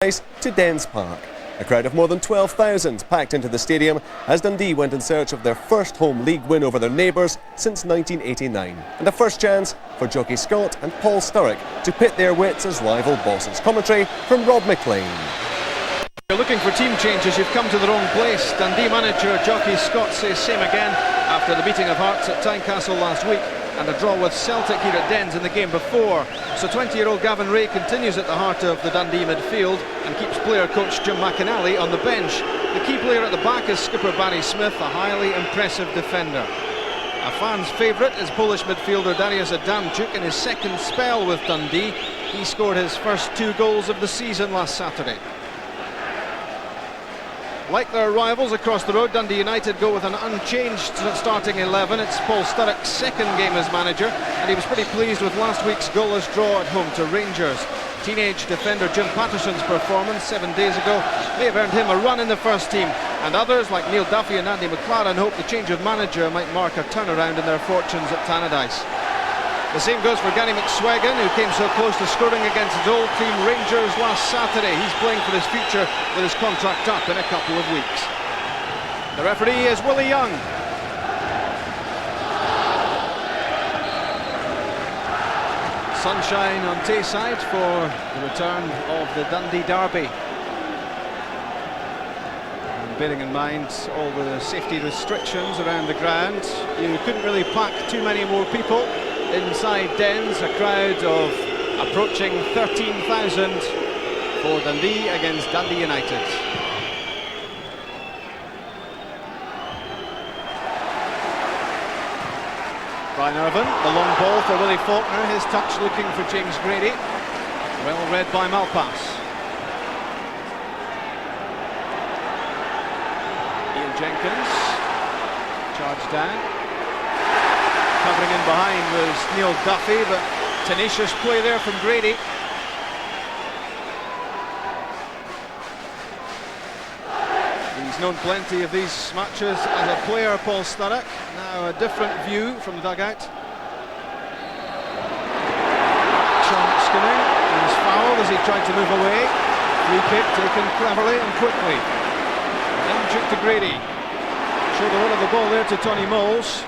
to Dens Park. A crowd of more than 12,000 packed into the stadium as Dundee went in search of their first home league win over their neighbours since 1989, and a first chance for Jocky Scott and Paul Sturrock to pit their wits as rival bosses. Commentary from Rob McLean. If you're looking for team changes, you've come to the wrong place. Dundee manager Jocky Scott says same again after the beating of Hearts at Tynecastle last week and a draw with Celtic here at Dens in the game before. So 20-year-old Gavin Rae continues at the heart of the Dundee midfield and keeps player coach Jim McInally on the bench. The key player at the back is skipper Barry Smith, a highly impressive defender. A fan's favourite is Polish midfielder Dariusz Adamczyk in his second spell with Dundee. He scored his first 2 goals of the season last Saturday. Like their rivals across the road, Dundee United go with an unchanged starting 11. It's Paul Sturrock's second game as manager, and he was pretty pleased with last week's goalless draw at home to Rangers. Teenage defender Jim Patterson's performance 7 days ago may have earned him a run in the first team, and others like Neil Duffy and Andy McLaren hope the change of manager might mark a turnaround in their fortunes at Tannadice. The same goes for Gary McSweggan, who came so close to scoring against his old team Rangers last Saturday. He's playing for his future with his contract up in a couple of weeks. The referee is Willie Young. Sunshine on Tayside for the return of the Dundee derby. And bearing in mind all the safety restrictions around the ground, you couldn't really pack too many more people inside Dens. A crowd of approaching 13,000 for Dundee against Dundee United. Brian Irvine, the long ball for Willie Faulkner, his touch looking for James Grady. Well read by Malpass. Ian Jenkins, charged down. Covering in behind was Neil Duffy, but tenacious play there from Grady. He's known plenty of these matches as a player, Paul Sturrock. Now a different view from the dugout. Sean Skinner was fouled as he tried to move away. Free kick taken cleverly and quickly. Adamczyk to Grady. Showed a lot of the ball there to Tony Moles.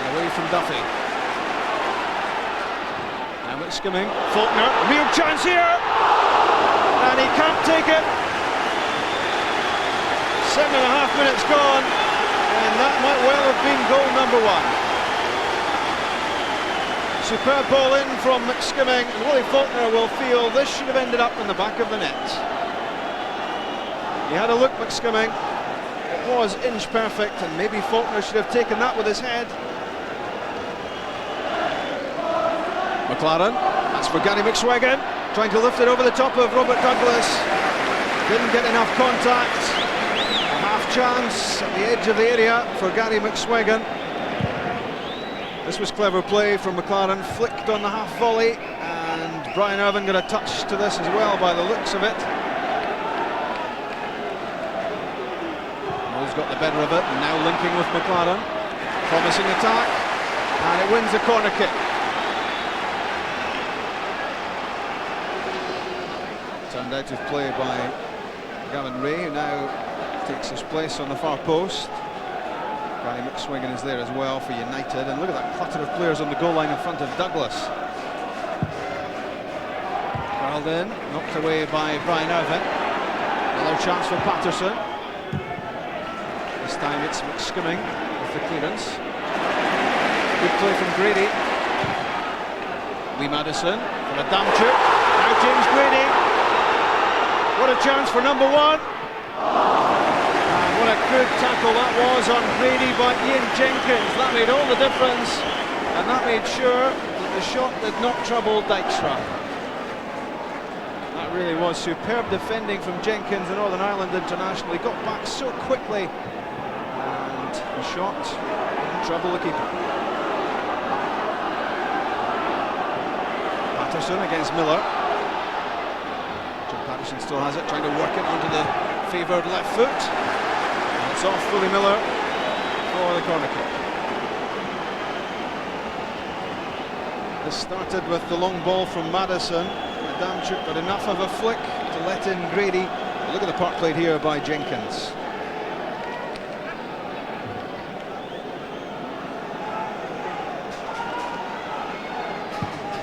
Away from Duffy. Now it's skimming. Faulkner, real chance here! And he can't take it. 7.5 minutes gone, and that might well have been goal number 1. Superb ball in from McSkimming, and Willie Faulkner will feel this should have ended up in the back of the net. He had a look, McSkimming. It was inch perfect, and maybe Faulkner should have taken that with his head. McLaren, that's for Gary McSweggan, trying to lift it over the top of Robert Douglas. Didn't get enough contact. A half chance at the edge of the area for Gary McSweggan. This was clever play from McLaren, flicked on the half volley, and Brian Irvine got a touch to this as well by the looks of it. Mole's got the better of it, and now linking with McLaren. Promising attack, and it wins the corner kick. Turned out of play by Gavin Rae, who now takes his place on the far post. Gary McSweggan is there as well for United, and look at that clutter of players on the goal line in front of Douglas. Curled in, knocked away by Brian Irvine. Another chance for Patterson. This time it's McSkimming with the clearance. Good play from Grady. Lee Madison for Adamczyk. Now James Grady. What a chance for number 1. And what a good tackle that was on Grady by Ian Jenkins. That made all the difference, and that made sure that the shot did not trouble Dijkstra. That really was superb defending from Jenkins, the Northern Ireland international. He got back so quickly, and the shot didn't trouble the keeper. Patterson against Miller. Patterson still has it, trying to work it onto the favoured left foot. And it's off Willie Miller for the corner kick. This started with the long ball from Madison. Adamczyk got enough of a flick to to let in Grady. Look at the part played here by Jenkins.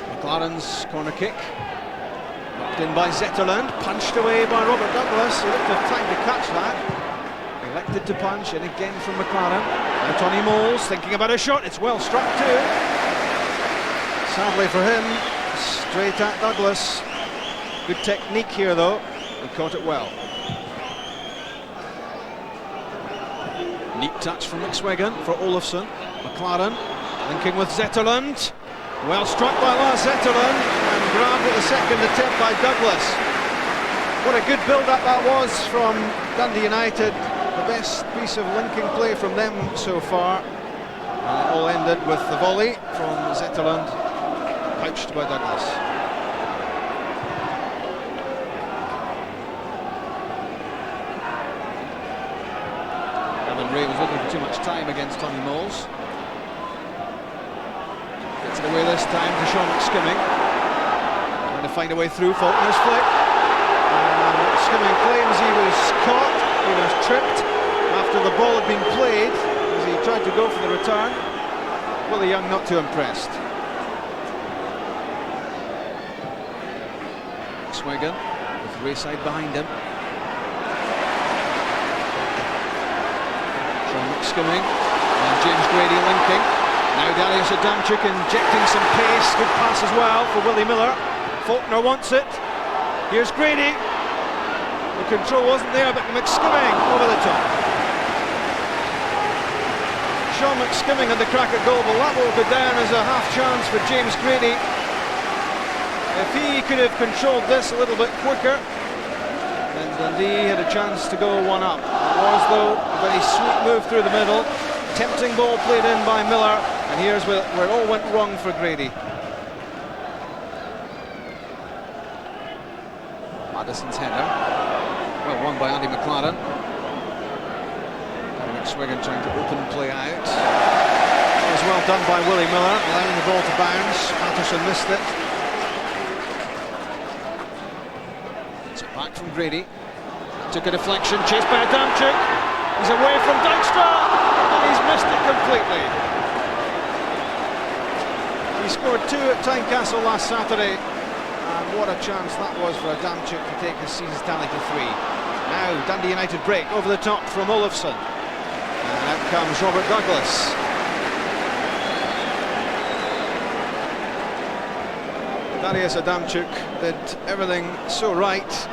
McLaren's corner kick. Knocked in by Zetterlund, punched away by Robert Douglas. He looked to have time to catch that. Elected to punch, and again from McLaren. Now Tony Moles thinking about a shot. It's well struck too. Sadly for him, straight at Douglas. Good technique here though. He caught it well. Neat touch from McSwiggan for Olofsson. McLaren linking with Zetterlund. Well struck by Lars Zetterlund and grabbed at the second attempt by Douglas. What a good build-up that was from Dundee United. The best piece of linking play from them so far. And it all ended with the volley from Zetterlund, pouched by Douglas. Ray was looking for too much time against Tommy Moles. Gets it away this time to Sean McSkimming. Trying to find a way through. Faulkner's flick. And McSkimming claims he was caught. He was tripped after the ball had been played as he tried to go for the return. Willie Young not too impressed. McSwiggan with Rayside behind him. McSkimming and James Grady linking. Now Darius Adamczyk injecting some pace. Good pass as well for Willie Miller. Faulkner wants it. Here's Grady. The control wasn't there, but McSkimming over the top. Sean McSkimming had the crack at goal, but that will go down as a half chance for James Grady. If he could have controlled this a little bit quicker, then Dundee had a chance to go one up. It was, though, a very sweet move through the middle. Tempting ball played in by Miller, and here's where it all went wrong for Grady. Maddison's header. Well won by Andy McLaren. And McSwiggan trying to open play out. It was well done by Willie Miller, allowing the ball to bounce. Patterson missed it. Back from Grady, took a deflection, chased by Adamczyk. He's away from Dijkstra, and he's missed it completely. He scored 2 at Tynecastle last Saturday, and what a chance that was for Adamczyk to take his season's tally to 3. Now Dundee United break over the top from Olofsson, and out comes Robert Douglas. Darius Adamczyk did everything so right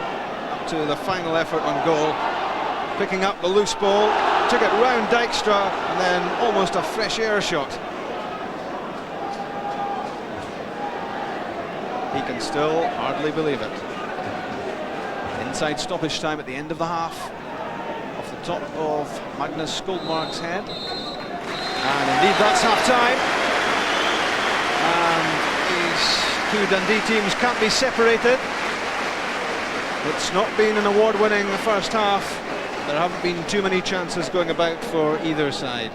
up to the final effort on goal, picking up the loose ball, took it round Dijkstra, and then almost a fresh air shot. He can still hardly believe it. Inside stoppage time at the end of the half, off the top of Magnus Skoldmark's head, and indeed that's half-time. And these two Dundee teams can't be separated. It's not been an award-winning first half. There haven't been too many chances going about for either side.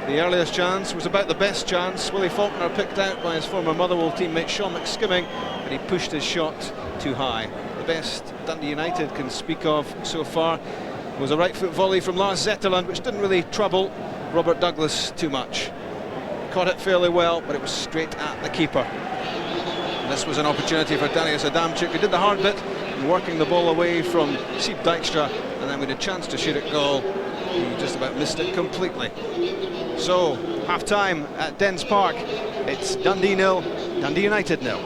The earliest chance was about the best chance. Willie Faulkner picked out by his former Motherwell teammate Sean McSkimming, but he pushed his shot too high. The best Dundee United can speak of so far was a right foot volley from Lars Zetterlund, which didn't really trouble Robert Douglas too much. Caught it fairly well, but it was straight at the keeper. This was an opportunity for Darius Adamczyk, who did the hard bit, working the ball away from Siep Dijkstra, and then with a chance to shoot at goal, he just about missed it completely. So, half-time at Dens Park. It's Dundee 0, Dundee United 0.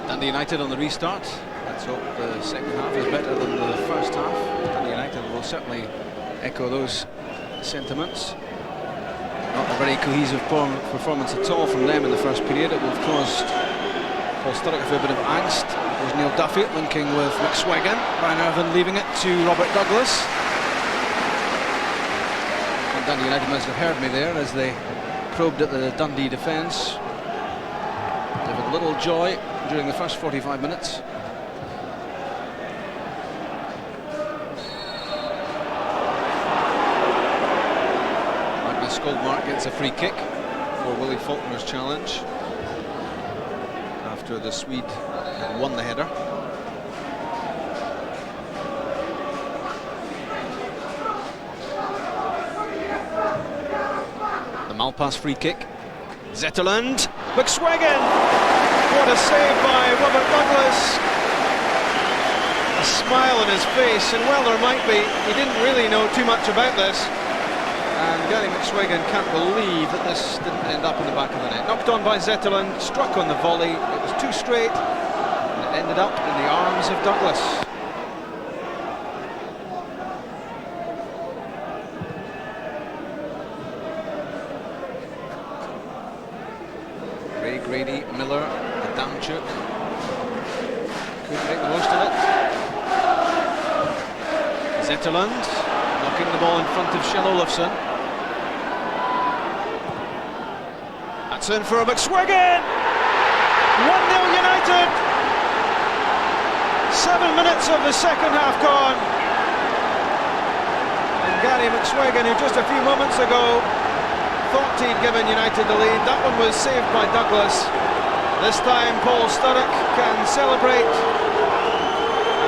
Dundee United on the restart. Let's hope the second half is better than the first half. Dundee United will certainly echo those sentiments. Not a very cohesive performance at all from them in the first period. It will have caused Paul Sturrock a fair bit of angst. There's Neil Duffy linking with McSwiggan. Brian Irvin leaving it to Robert Douglas. And Dundee United must have heard me there as they probed at the Dundee defence. They've had little joy during the first 45 minutes. Goldmark gets a free kick for Willie Faulkner's challenge after the Swede had won the header. The Malpass free kick. Zetterlund, McSwiggan! What a save by Robert Douglas! A smile on his face, and well there might be. He didn't really know too much about this. And Gary McSwiggan can't believe that this didn't end up in the back of the net. Knocked on by Zetterlund, struck on the volley. It was too straight, and it ended up in the arms of Douglas. Ray, Grady, Miller, Adamchuk couldn't make the most of it. Zetterlund knocking the ball in front of Kjell Olofsson. That's in for McSwiggan! 1-0 United! 7 minutes of the second half gone. And Gary McSwiggan, who just a few moments ago thought he'd given United the lead, that one was saved by Douglas. This time Paul Sturrock can celebrate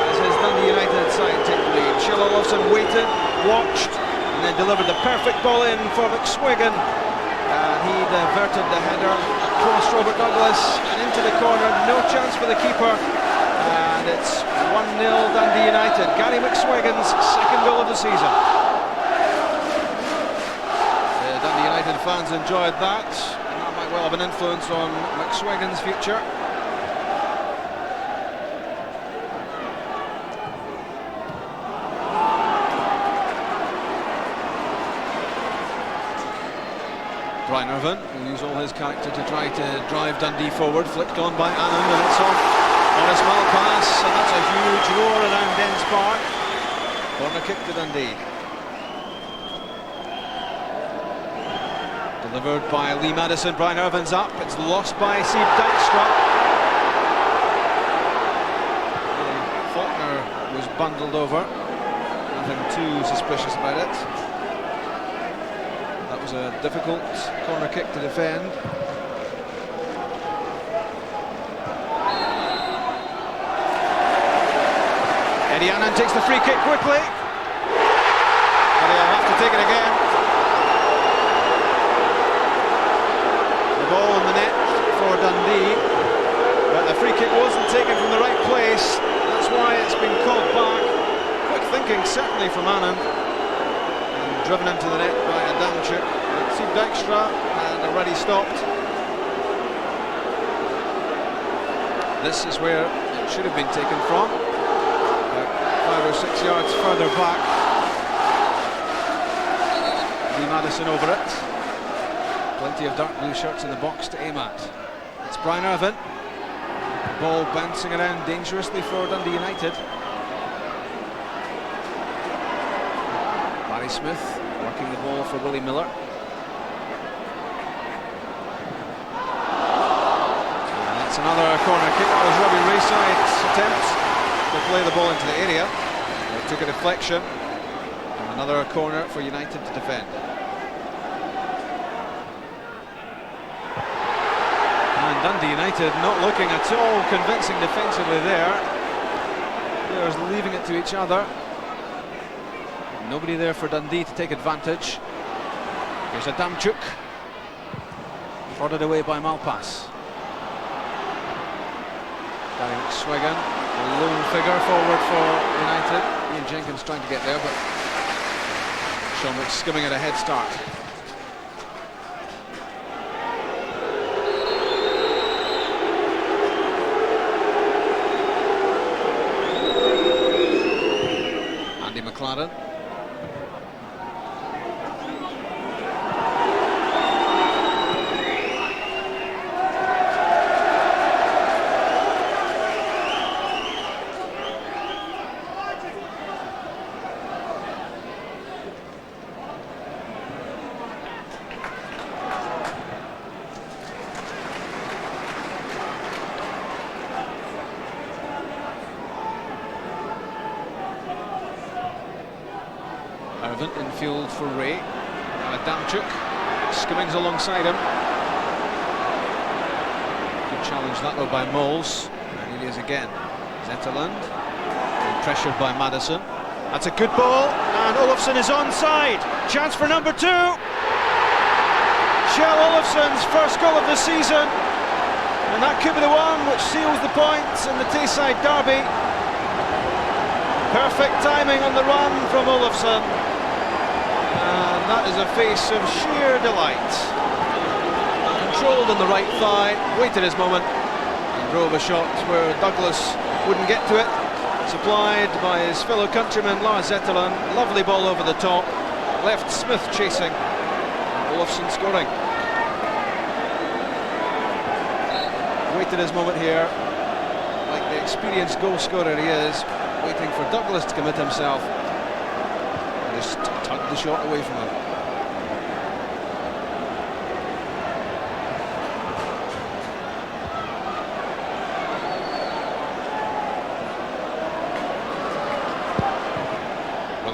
as his Dundee United side take the lead. Kjell Olofsson waited, watched, and then delivered the perfect ball in for McSwiggan. He diverted the header across Robert Douglas and into the corner. No chance for the keeper. And it's 1-0 Dundee United. Gary McSwiggan's second goal of the season. The Dundee United fans enjoyed that. And that might well have an influence on McSwiggan's future. Brian Irvine will use all his character to try to drive Dundee forward. Flicked on by Anand, and it's off on a small pass, and that's a huge roar around Dens Park. Corner kick to Dundee. Delivered by Lee Madison. Brian Irvine's up. It's lost by Sieb Dijkstra. Faulkner was bundled over. Nothing too suspicious about it. That was a difficult corner kick to defend. Eddie Anand takes the free kick quickly, but he'll have to take it again. The ball in the net for Dundee, but the free kick wasn't taken from the right place. That's why it's been called back. Quick thinking certainly from Anand. Driven into the net by Adamchuk. Sieb Dijkstra and already stopped. This is where it should have been taken from. 5 or 6 yards further back. Lee Madison over it. Plenty of dark blue shirts in the box to aim at. It's Brian Irvine. Ball bouncing around dangerously for Dundee United. Smith working the ball for Willie Miller. And that's another corner kick. That was Robbie Rayside's attempt to play the ball into the area. It took a deflection. And another corner for United to defend. And Dundee United not looking at all convincing defensively there. Players leaving it to each other. Nobody there for Dundee to take advantage. Here's Adamchuk. Prodded away by Malpass. Gary McSwiggan, a lone figure forward for United. Ian Jenkins trying to get there, but Sean skimming at a head start. Andy McLaren. Irvine in field for Ray. Adamchuk. Skimmings alongside him. Good challenge that though by Moles. And it is again. Zetterlund, pressured by Madison. That's a good ball, and Olofsson is onside. Chance for number 2. Kjell Olofsson's first goal of the season, and that could be the one which seals the points in the Tayside derby. Perfect timing on the run from Olofsson, and that is a face of sheer delight. Controlled on the right thigh, waited his moment, and drove a shot where Douglas wouldn't get to it. Supplied by his fellow countryman Lars Zetterlund. Lovely ball over the top, left Smith chasing, and Olofsson scoring. Waited his moment here, like the experienced goal scorer he is, waiting for Douglas to commit himself, and just tugged the shot away from him.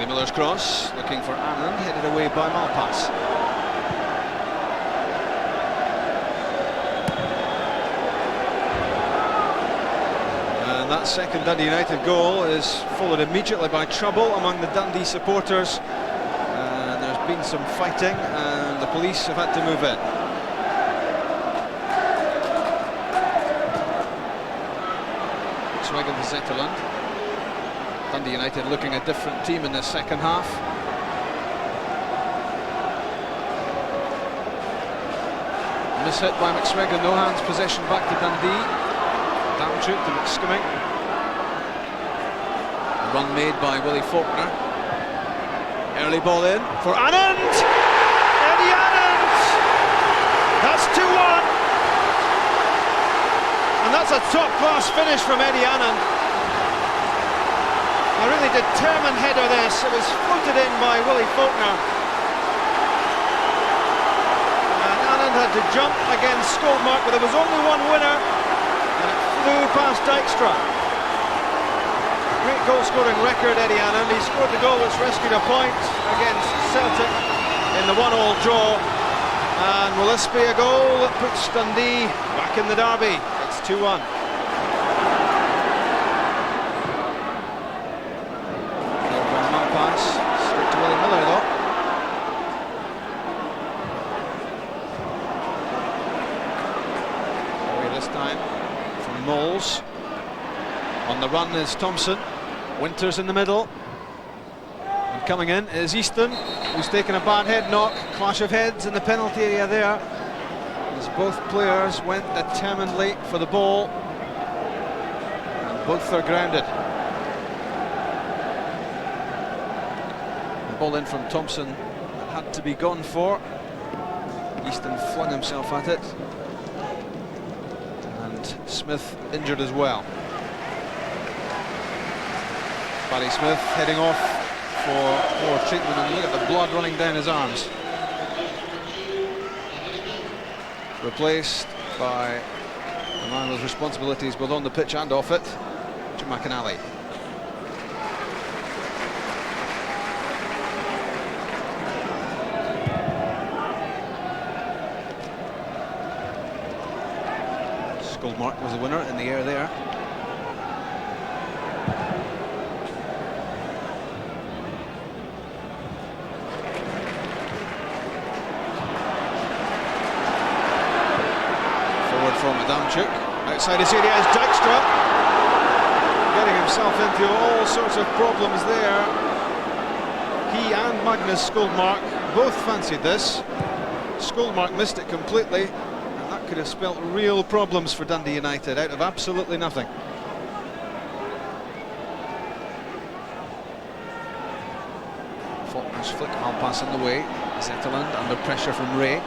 Miller's cross, looking for Anand, headed away by Malpass. And that second Dundee United goal is followed immediately by trouble among the Dundee supporters. And there's been some fighting, and the police have had to move in. Swagger to Zetterlund. Dundee United looking a different team in the second half. Mishit by McSweggan, no hands, possession back to Dundee. Damchuk to McSkimming. A run made by Willie Faulkner. Early ball in for Anand! Eddie Anand! That's 2-1. And that's a top-class finish from Eddie Anand. A really determined header this. It was floated in by Willie Faulkner. And Anand had to jump against Skoldmark, but there was only one winner, and it flew past Dijkstra. Great goal-scoring record, Eddie Anand. He scored the goal which rescued a point against Celtic in the 1-1 draw. And will this be a goal that puts Dundee back in the derby? It's 2-1. Moles. On the run is Thompson. Winters in the middle. And coming in is Easton, who's taken a bad head knock. Clash of heads in the penalty area there, as both players went determinedly for the ball. And both are grounded. The ball in from Thompson had to be gone for. Easton flung himself at it. Smith injured as well. Barry Smith heading off for more treatment, and look at the blood running down his arms. Replaced by a man with responsibilities both on the pitch and off it, Jim McAnally. Goldmark was the winner in the air there. Forward from Adamchuk. Outside his area is Dijkstra, getting himself into all sorts of problems there. He and Magnus Skoldmark both fancied this. Skoldmark missed it completely. Could have spelt real problems for Dundee United out of absolutely nothing. Faulkner's flick, Malpass in the way. Zetterlund under pressure from Ray.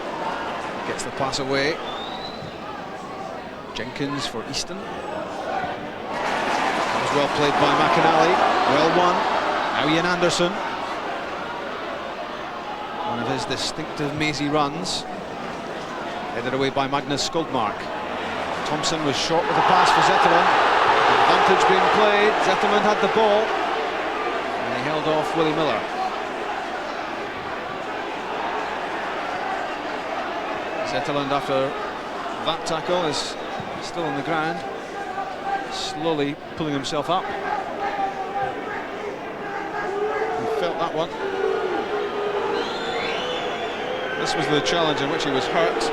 Gets the pass away. Jenkins for Easton. That was well played by McAnally. Well won. Now Ian Anderson. One of his distinctive mazy runs. Headed away by Magnus Skoldmark. Thompson was short with the pass for Zetterlund. Advantage being played. Zetterlund had the ball, and he held off Willie Miller. Zetterlund, after that tackle, is still on the ground, slowly pulling himself up. He felt that one. This was the challenge in which he was hurt.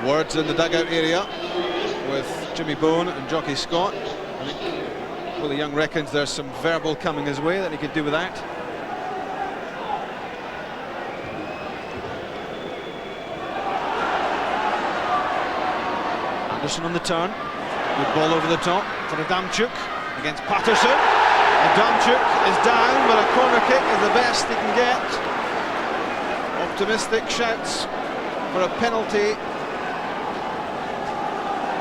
Words in the dugout area with Jimmy Bone and Jockey Scott. I think Willie Young reckons there's some verbal coming his way that he could do without. Anderson on the turn. Good ball over the top for Adamchuk against Patterson. Adamchuk is down, but a corner kick is the best he can get. Optimistic shouts for a penalty.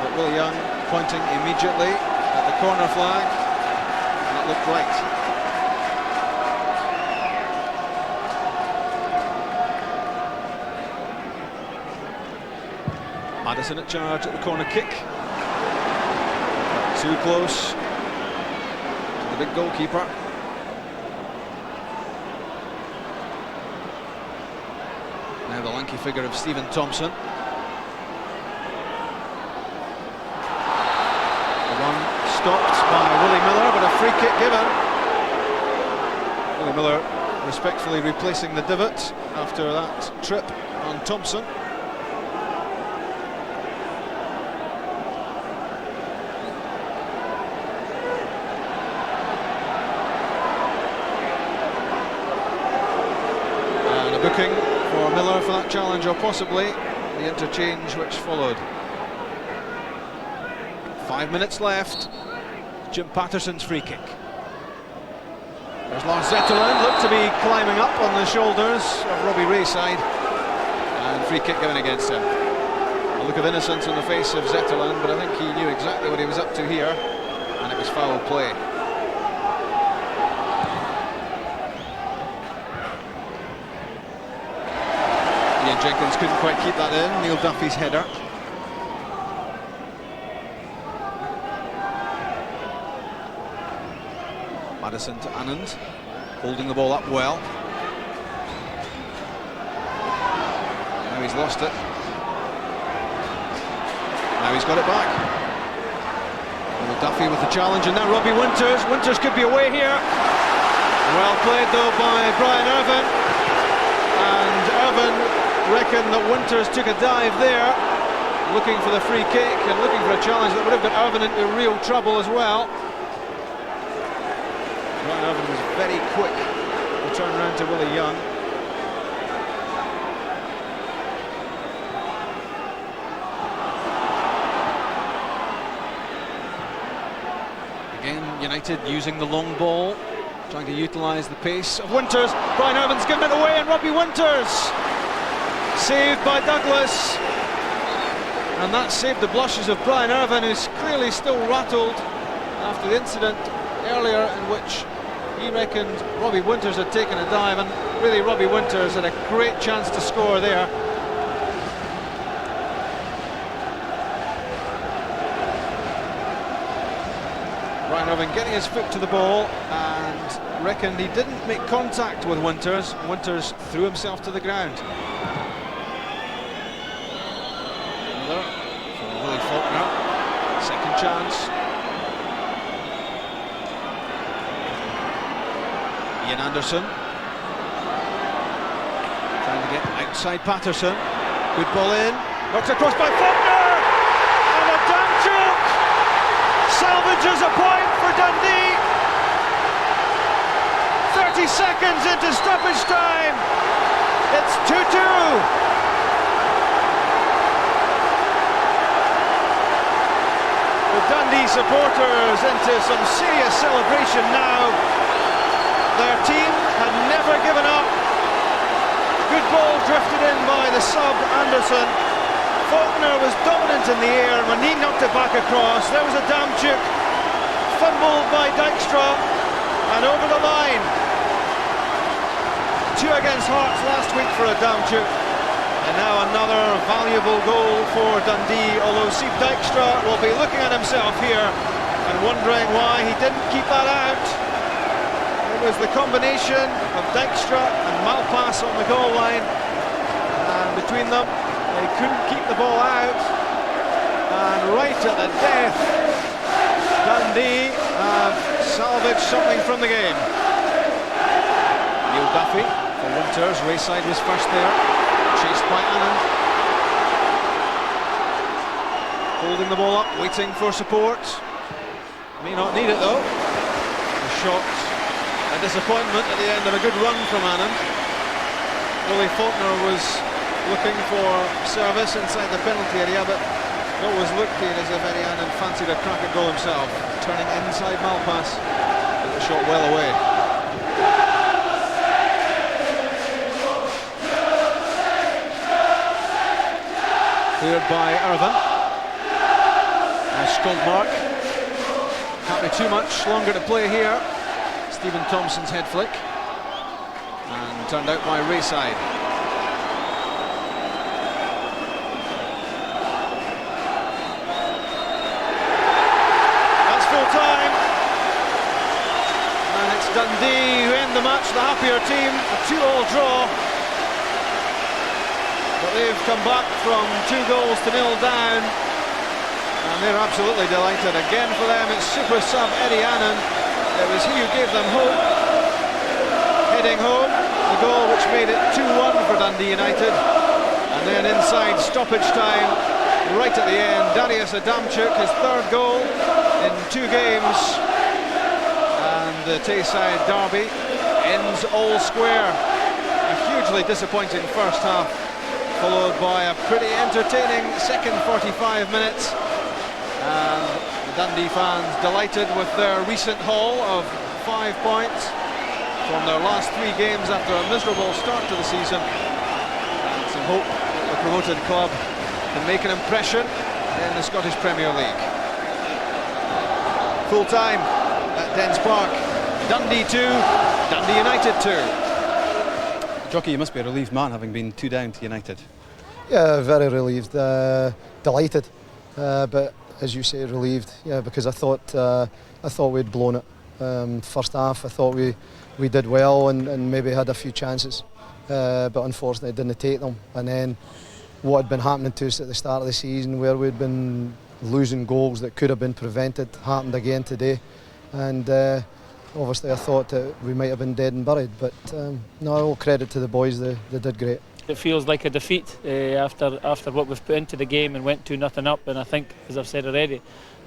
But Willie Young pointing immediately at the corner flag. And it looked right. Madison at charge at the corner kick. Too close to the big goalkeeper. Now the lanky figure of Stephen Thompson. The run stopped by Willie Miller, but a free kick given. Willie Miller respectfully replacing the divot after that trip on Thompson. Booking for Miller for that challenge, or possibly the interchange which followed. 5 minutes left. Jim Patterson's free kick. There's Lars Zetterlund, looked to be climbing up on the shoulders of Robbie Rayside, and free kick given against him. A look of innocence on the face of Zetterlund, but I think he knew exactly what he was up to here, and it was foul play. Jenkins couldn't quite keep that in. Neil Duffy's header. Madison to Anand, holding the ball up well. Now he's lost it. Now he's got it back. Neil Duffy with the challenge, and now Robbie Winters. Winters could be away here. Well played though by Brian Irvine. And Irvine reckon that Winters took a dive there, looking for the free kick and looking for a challenge that would have got Irvine into real trouble as well. Brian Irvine was very quick to turn around to Willie Young. Again, United using the long ball, trying to utilise the pace of Winters. Brian Irvine's given it away, and Robbie Winters saved by Douglas, and that saved the blushes of Brian Irvine, who's clearly still rattled after the incident earlier in which he reckoned Robbie Winters had taken a dive, and really Robbie Winters had a great chance to score there. Brian Irvine getting his foot to the ball and reckoned he didn't make contact with Winters. Winters threw himself to the ground. For Willie Faulkner, second chance. Ian Anderson trying to get outside Patterson. Good ball in, knocked across by Faulkner, and Adamchuk salvages a point for Dundee. 30 seconds into stoppage time. It's 2-2. Dundee supporters into some serious celebration now. Their team had never given up. Good ball drifted in by the sub Anderson. Faulkner was dominant in the air, and when he knocked it back across, there was Adamchuk, fumbled by Dijkstra, and over the line. 2 against Hearts last week for Adamchuk. And now another valuable goal for Dundee, although Steve Dijkstra will be looking at himself here and wondering why he didn't keep that out. It was the combination of Dijkstra and Malpass on the goal line, and between them they couldn't keep the ball out, and right at the death Dundee have salvaged something from the game. Neil Duffy for Winters. Wayside was first there, chased by Anand, holding the ball up, waiting for support. May not need it though. A shot, a disappointment at the end of a good run from Anand. Willie Faulkner was looking for service inside the penalty area, but it always looked as if Eddie Anand fancied a crack at goal himself. Turning inside Malpass, but the shot well away. Cleared by Irvin. Skoldmark. Can't be too much longer to play here. Stephen Thompson's head flick. And turned out by Wayside. That's full time. And it's Dundee who end the match, the happier team. A 2-2 draw. But they've come back from 2-0 down, and they're absolutely delighted. Again for them, it's super sub Eddie Anand. It was he who gave them hope. Heading home, the goal which made it 2-1 for Dundee United. And then inside stoppage time, right at the end, Darius Adamczyk, his third goal in 2 games. And the Tayside derby ends all square. A hugely disappointing first half, followed by a pretty entertaining second 45 minutes. And the Dundee fans delighted with their recent haul of 5 points from their last 3 games after a miserable start to the season. And some hope that the promoted club can make an impression in the Scottish Premier League. Full time at Dens Park. Dundee 2, Dundee United 2. Jockey, you must be a relieved man having been 2 down to United. Yeah, very relieved, delighted, but as you say, relieved. Yeah, because I thought we'd blown it. First half, I thought we did well and maybe had a few chances, but unfortunately didn't take them. And then what had been happening to us at the start of the season, where we'd been losing goals that could have been prevented, happened again today. And obviously I thought that we might have been dead and buried, but no, all credit to the boys, they did great. It feels like a defeat after what we've put into the game and went 2-0 up, and I think, as I've said already,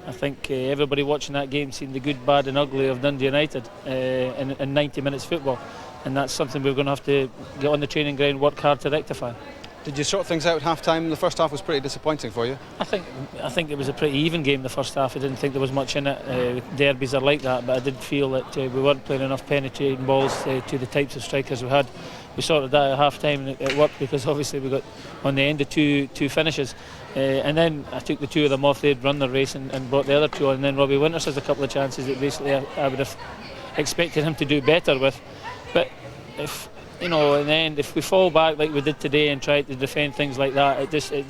I think everybody watching that game seen the good, bad and ugly of Dundee United in 90 minutes football, and that's something we're going to have to get on the training ground, work hard to rectify. Did you sort things out at half-time? The first half was pretty disappointing for you. I think it was a pretty even game the first half. I didn't think there was much in it. Derbies are like that, but I did feel that we weren't playing enough penetrating balls to the types of strikers we had. We sorted that at half-time and it worked, because obviously we got on the end of two finishes. And then I took the 2 of them off. They'd run their race and brought the other 2 on. And then Robbie Winters has a couple of chances that basically I would have expected him to do better with. But if, you know, in the end, if we fall back like we did today and try to defend things like that, it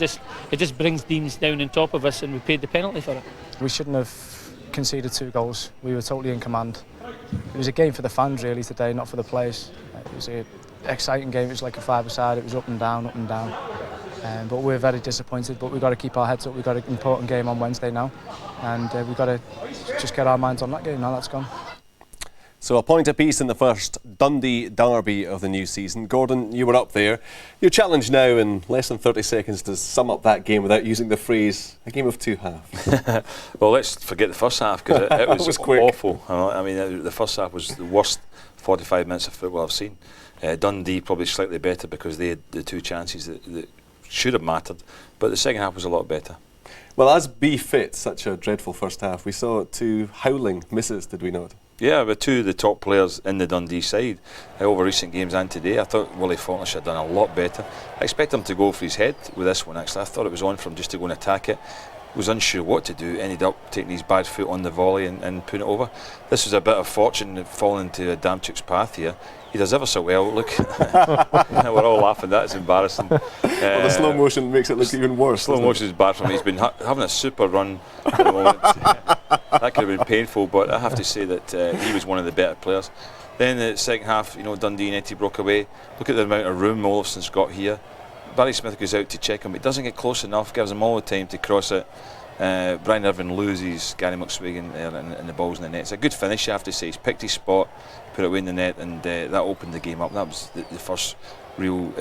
just brings Deans down on top of us, and we paid the penalty for it. We shouldn't have conceded 2 goals. We were totally in command. It was a game for the fans really today, not for the players. It was an exciting game. It was like a 5-a-side. It was up and down, up and down. But we're very disappointed. But we've got to keep our heads up. We've got an important game on Wednesday now, and we've got to just get our minds on that game now. That's gone. So a point apiece in the first Dundee derby of the new season. Gordon, you were up there. You're challenged now in less than 30 seconds to sum up that game without using the phrase, a game of 2 halves. Well, let's forget the first half, because it was, was quick. Awful. I mean, the first half was the worst 45 minutes of football I've seen. Dundee probably slightly better because they had the 2 chances that should have mattered, but the second half was a lot better. Well, as befits such a dreadful first half, we saw 2 howling misses, did we not? Yeah, with 2 of the top players in the Dundee side over recent games and today. I thought Willie Faulkner should have done a lot better. I expect him to go for his head with this one, actually. I thought it was on for him just to go and attack it. Was unsure what to do, ended up taking his bad foot on the volley and putting it over. This was a bit of fortune falling into Adamczyk's path here. He does ever so well, look. We're all laughing, that's embarrassing. Well, the slow motion makes it look even worse. Slow motion is bad for me. He's been having a super run at the moment. That could have been painful, but I have to say that he was one of the better players. Then the second half, you know, Dundee United broke away. Look at the amount of room Olafson's got here. Barry Smith goes out to check him, but doesn't get close enough, gives him all the time to cross it. Brian Irvine loses Gary McSwigan there and the ball's in the net. It's a good finish, I have to say. He's picked his spot, put it away in the net, and that opened the game up. That was the first real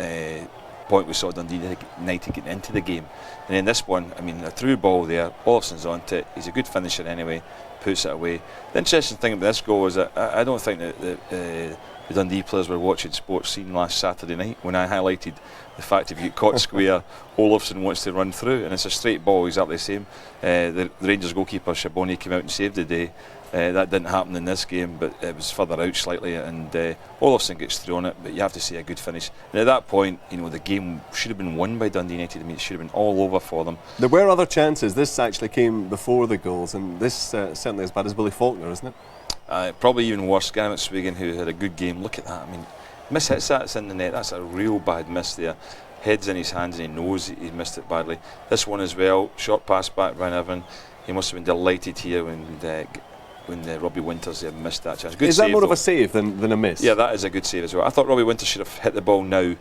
point we saw Dundee United getting into the game. And then this one, I mean, a through ball there, Olafson's onto it. He's a good finisher anyway, puts it away. The interesting thing about this goal is that I don't think that the Dundee players were watching Sports Scene last Saturday night when I highlighted the fact if you get caught square, Olafson wants to run through, and it's a straight ball, exactly the same. The Rangers goalkeeper Shaboni came out and saved the day. That didn't happen in this game, but it was further out slightly, and Olafson gets through on it, but you have to see a good finish. And at that point, you know, the game should have been won by Dundee United. I mean, it should have been all over for them. There were other chances. This actually came before the goals, and this certainly as bad as Willie Faulkner, isn't it? Probably even worse. Gary McSwigan, who had a good game. Look at that. I mean, miss hits that's in the net. That's a real bad miss there. Head's in his hands and he knows he missed it badly. This one as well. Short pass back, Brian Irvine. He must have been delighted here when Robbie Winters missed that chance. Good is save, that more though. Of a save than a miss? Yeah, that is a good save as well. I thought Robbie Winters should have hit the ball now,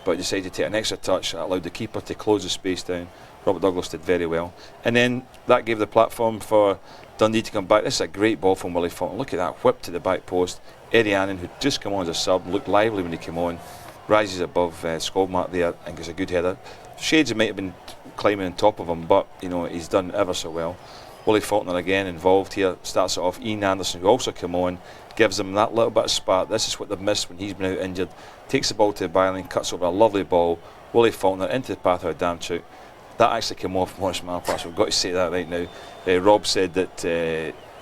but decided to take an extra touch that allowed the keeper to close the space down. Robert Douglas did very well. And then that gave the platform for Dundee to come back. This is a great ball from Willie Faulkner. Look at that whip to the back post. Eddie Annan, who'd just come on as a sub, looked lively when he came on, rises above Skolmark there and gets a good header. Shades might have been climbing on top of him, but you know, he's done ever so well. Willie Faulkner again involved here, starts it off. Ian Anderson, who also came on, gives him that little bit of spark. This is what they've missed when he's been out injured. Takes the ball to the byline, cuts over a lovely ball. Willie Faulkner into the path of Adamchuk. That actually came off Morris Malpass. We've got to say that right now. Rob said that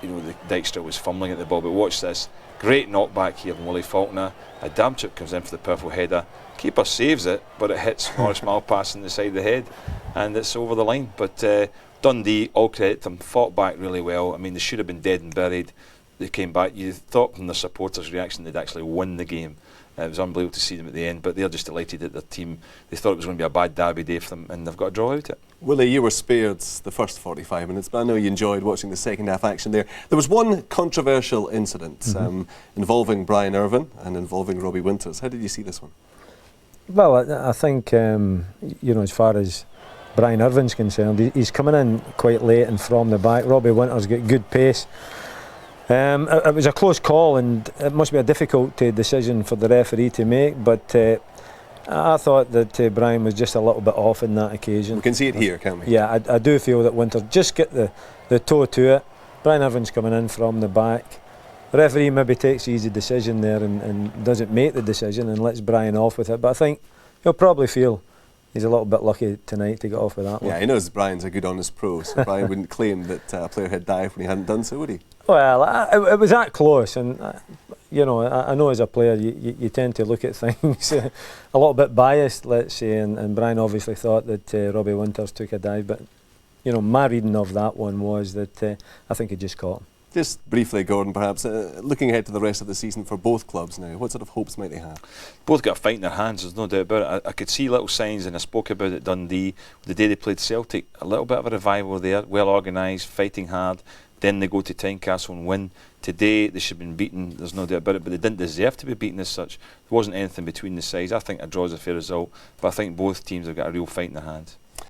you know, the Dykstra was fumbling at the ball, but watch this. Great knockback here from Willie Faulkner. Adamchuk comes in for the purple header. Keeper saves it, but it hits Morris Malpass in the side of the head, and it's over the line. But Dundee, all credit to them, fought back really well. I mean, they should have been dead and buried. They came back. You thought from the supporters' reaction they'd actually win the game. It was unbelievable to see them at the end, but they're just delighted that their team, they thought it was going to be a bad derby day for them, and they've got to draw out it. Willie, you were spared the first 45 minutes, but I know you enjoyed watching the second half action there. There was one controversial incident involving Brian Irvine and involving Robbie Winters. How did you see this one? Well, I think, you know, as far as Brian Irvine's concerned, he's coming in quite late and from the back. Robbie Winters got good pace. It was a close call, and it must be a difficult decision for the referee to make, but I thought that Brian was just a little bit off in that occasion. We can see it here, can't we? Yeah, I do feel that Winters just get the toe to it. Brian Irvine's coming in from the back. The referee maybe takes the easy decision there and doesn't make the decision and lets Brian off with it, but I think he'll probably feel he's a little bit lucky tonight to get off with that one. Yeah, he knows Brian's a good honest pro, so Brian wouldn't claim that a player had dived when he hadn't done so, would he? Well, it was that close, and you know, I know as a player you tend to look at things a little bit biased, let's say, and Brian obviously thought that Robbie Winters took a dive, but you know, my reading of that one was that I think he just caught him. Just briefly, Gordon, perhaps, looking ahead to the rest of the season for both clubs now, what sort of hopes might they have? Both got a fight in their hands, there's no doubt about it. I could see little signs, and I spoke about it Dundee, the day they played Celtic, a little bit of a revival there, well organised, fighting hard. Then they go to Tynecastle and win. Today they should have been beaten, there's no doubt about it, but they didn't deserve to be beaten as such. There wasn't anything between the sides. I think a draw is a fair result, but I think both teams have got a real fight in their hands.